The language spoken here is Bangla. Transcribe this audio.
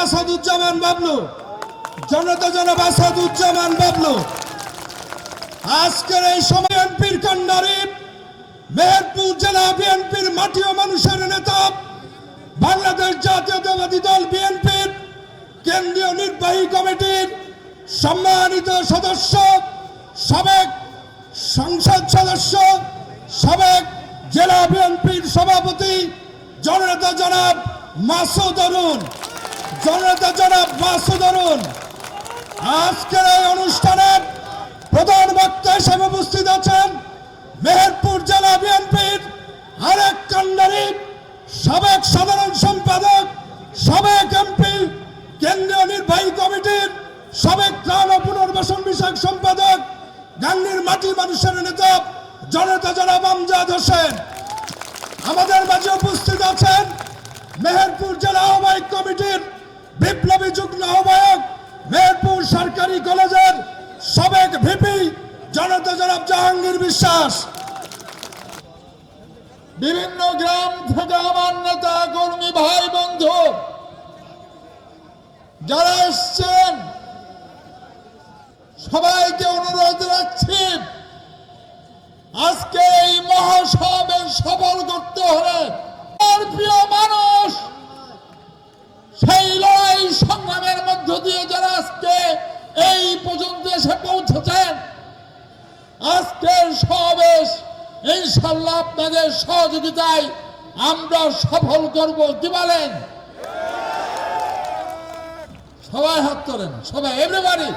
আসাদুজ্জামান বাবলু, জনতা জনাব আসাদুজ্জামান বাবলু আজকের এই সময় বিএনপির কান্ডারি, মেহেরপুর জেলা বিএনপির মাটি ও মানুষের নেতা, বাংলাদেশ জাতীয়তাবাদী দল বিএনপির কেন্দ্রীয় নির্বাহী কমিটির সম্মানিত সদস্য, সাবেক সংসদ সদস্য, সাবেক জেলা বিএনপির সভাপতি জননেতা জনাব মাসুদ অরুণ, জননেতা জনাব মাসুদ অরুণ আজকের এই অনুষ্ঠানে প্রধান বক্তা হিসেবে উপস্থিত আছেন মেহেরপুর জেলা বিএনপির আরেক কান্ডারি, সাবেক সাধারণ সম্পাদক, সাবেক এমপি, কেন্দ্রীয় নির্বাহী কমিটির সাবেক ত্রাণ ও পুনর্বাসন বিষয়ক সম্পাদক, গাংনীর মাটি মানুষের নেতা জননেতা জনাব আমজাদ হোসেন। আমাদের মাঝে উপস্থিত আছেন মেহেরপুর জেলা আহ্বায়ক কমিটির বিপ্লবী যুগ্ম আহ্বায়ক, মেহেরপুর সরকারি কলেজের সাবেক ভিপি জনতা জনাব জাহাঙ্গীর বিশ্বাস। বিভিন্ন গ্রাম থেকে আমার নেতা কর্মী ভাই বন্ধু যারা এসছেন সবাইকে অনুরোধ রাখছি, আজকে এই মহাসমাবেশ সফল করতে হলে আমার প্রিয় মানুষ সেই লড়াই সংগ্রামের মধ্য দিয়ে যারা আজকে এই পর্যন্ত এসে পৌঁছেছেন, আজকের সমাবেশ ইনশাল্লাহ আপনাদের সহযোগিতায় আমরা সফল করব। কি বলেন? সবাই হাত তোলেন, সবাই, এভরিবডি।